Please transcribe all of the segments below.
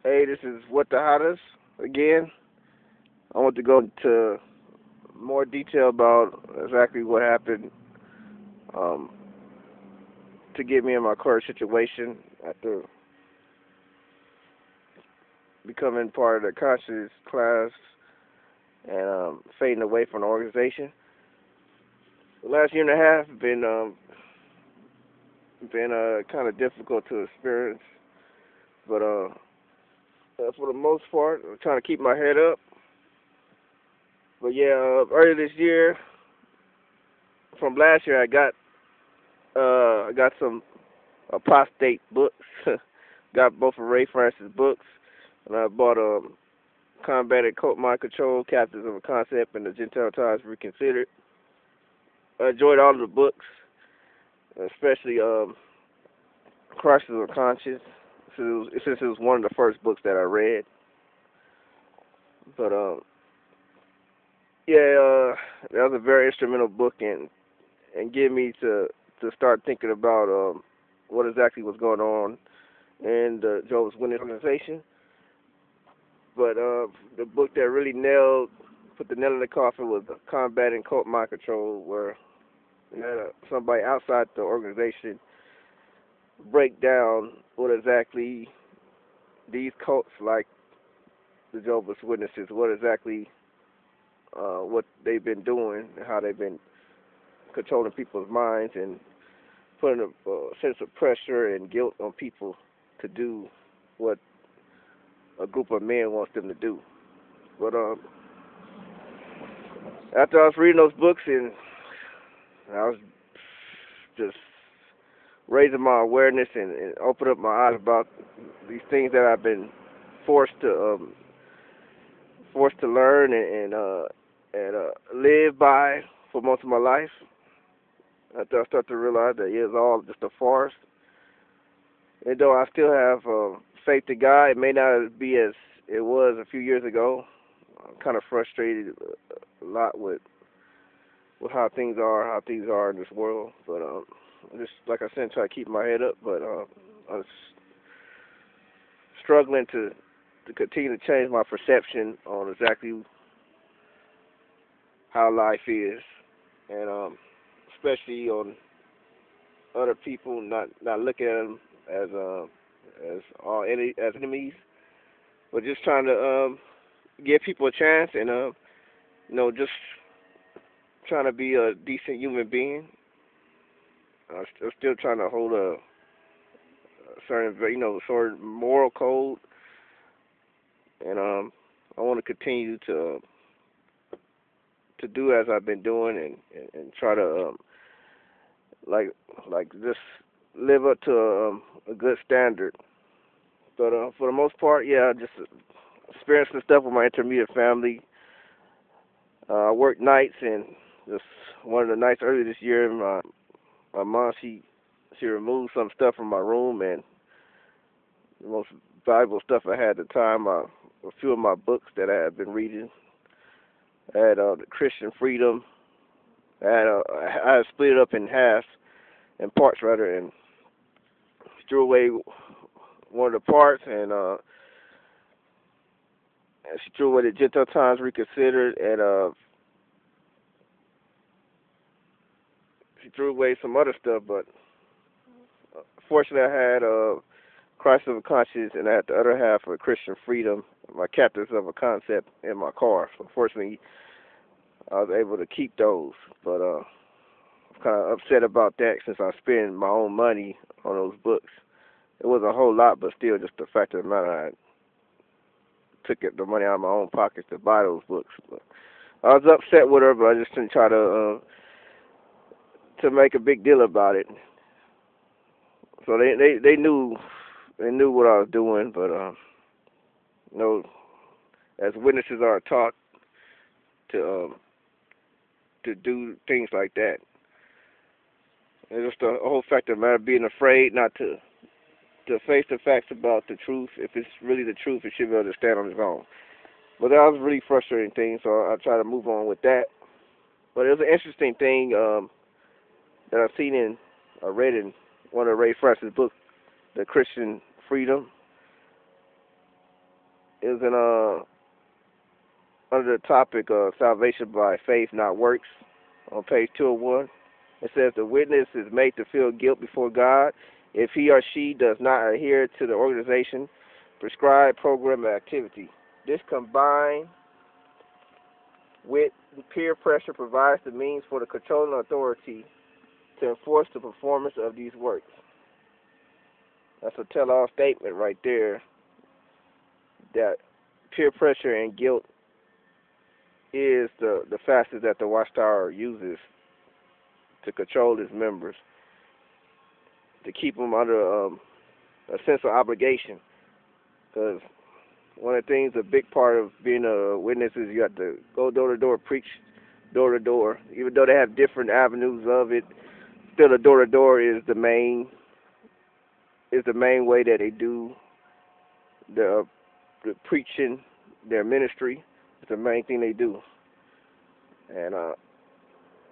Hey, this is Whathehadas again. I want to go into more detail about exactly what happened um, to get me in my current situation after becoming part of the conscious class and fading away from the organization. The last year and a half been kind of difficult to experience, but for the most part, I'm trying to keep my head up. But yeah, earlier this year, from last year, I got some apostate books. Got both of Ray Francis books, and I bought Combat and Cult Mind Control, Captives of a Concept, and the Gentile Times Reconsidered. I enjoyed all of the books, especially Crisis of Conscience, since it was one of the first books that I read. But yeah, that was a very instrumental book and getting me to start thinking about what exactly was going on in the Jehovah's Witness organization. But the book that really put the nail in the coffin was Combating Cult Mind Control, where you had somebody outside the organization break down what exactly these cults like the Jehovah's Witnesses, what exactly what they've been doing, and how they've been controlling people's minds and putting a sense of pressure and guilt on people to do what a group of men wants them to do. But after I was reading those books and I was just raising my awareness and opening up my eyes about these things that I've been forced to um, forced to learn and live by for most of my life. After I started to realize that it was all just a farce. And though I still have faith in God, it may not be as it was a few years ago. I'm kind of frustrated a lot with how things are in this world. But just like I said, try to keep my head up. But I'm struggling to continue to change my perception on exactly how life is, and especially on other people, not looking at them as enemies, but just trying to give people a chance and just trying to be a decent human being. I'm still trying to hold a certain sort of moral code, and I want to continue to do as I've been doing and try to like just live up to a good standard. But for the most part, yeah, I just experiencing stuff with my intermediate family. I worked nights, and just one of the nights earlier this year, my mom she removed some stuff from my room, and the most valuable stuff I had at the time, a few of my books that I had been reading. I had the Christian Freedom. I had split it up in parts rather, and threw away one of the parts, and she threw away the Gentile Times Reconsidered, and she threw away some other stuff. But fortunately, I had Christ of a Conscience, and I had the other half of Christian Freedom, my Captives of a Concept, in my car. So fortunately, I was able to keep those. But I'm kind of upset about that since I spent my own money on those books. It wasn't a whole lot, but still, just the fact of the matter, I the money out of my own pockets to buy those books. But I was upset with her, but I just didn't try to make a big deal about it. So they knew what I was doing, but you know, as witnesses are taught to to do things like that. It's just the whole fact of the matter being afraid not to face the facts about the truth. If it's really the truth, it should be able to stand on its own. But that was a really frustrating thing, so I try to move on with that. But it was an interesting thing that I read in one of Ray Francis' books, The Christian Freedom. is in under the topic of salvation by faith, not works, on page 201. It says the witness is made to feel guilt before God if he or she does not adhere to the organization prescribed program of activity. This combined with peer pressure provides the means for the controlling authority to enforce the performance of these works. That's a tell-all statement right there, that peer pressure and guilt is the facet that the Watchtower uses to control its members, to keep them under a sense of obligation. Because one of the things, a big part of being a witness is you have to go door to door, preach door to door. Even though they have different avenues of it, still the door to door is the main way that they do the preaching, their ministry. It's the main thing they do. And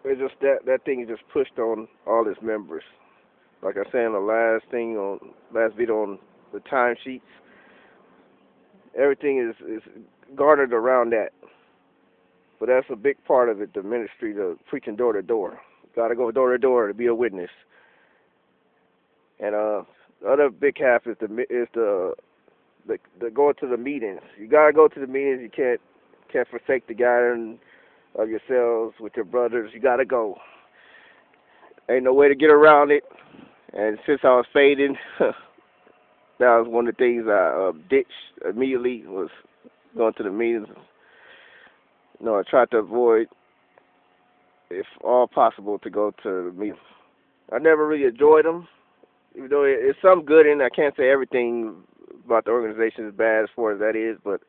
it's just that thing is just pushed on all its members. Like I said in the last video on the timesheets, everything is garnered around that. But that's a big part of it, the ministry, the preaching door to door. Got to go door to door to be a witness. And the other big half is the going to the meetings. You got to go to the meetings. You can't forsake the gathering of yourselves with your brothers. You got to go. Ain't no way to get around it. And since I was fading, that was one of the things I ditched immediately, was going to the meetings. I tried to avoid, if all possible, to go to the meetings. I never really enjoyed them, even though it's some good in it. I can't say everything about the organization is bad as far as that is, but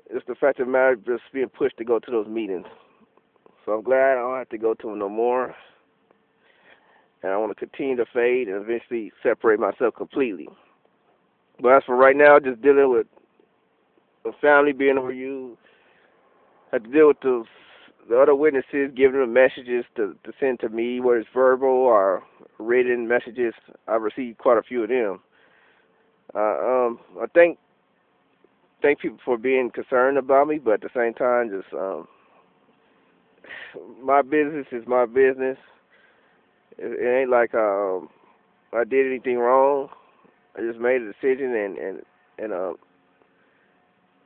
it's the fact of the matter just being pushed to go to those meetings. So I'm glad I don't have to go to them no more. And I want to continue to fade and eventually separate myself completely. But as for right now, just dealing with the family being over you, have to deal with the other witnesses, giving them messages to send to me, whether it's verbal or written messages. I've received quite a few of them. I thank people for being concerned about me, but at the same time, just my business is my business. It ain't like I did anything wrong. I just made a decision and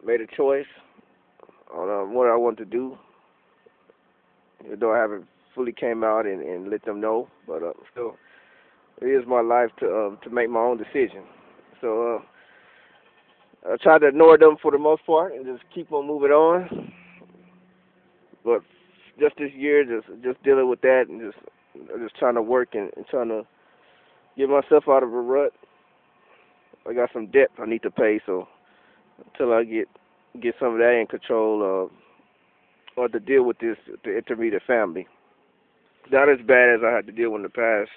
made a choice on what I want to do. Even though I haven't fully came out and let them know, but still, it is my life to make my own decision. So I try to ignore them for the most part and just keep on moving on. But just this year, just dealing with that and just trying to work and trying to get myself out of a rut. I got some debt I need to pay, so until I get some of that in control, or to deal with the intermediate family. Not as bad as I had to deal with in the past.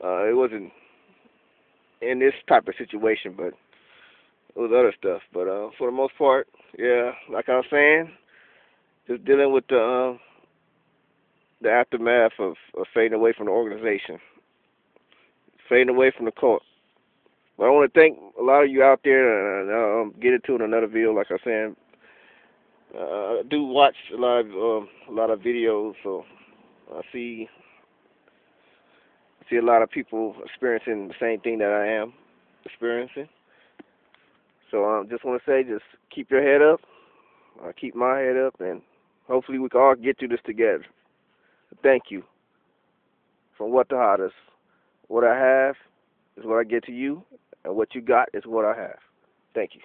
It wasn't in this type of situation, but it was other stuff. But for the most part, yeah, like I was saying, just dealing with the aftermath of fading away from the organization, fading away from the cult. But I want to thank a lot of you out there, and I'll get into it in another video, like I said. I do watch a lot of videos, so I see a lot of people experiencing the same thing that I am experiencing. So I just want to say, just keep your head up. I keep my head up, and hopefully we can all get through this together. Thank you. From Whathehadas, what I have is what I get to you, and what you got is what I have. Thank you.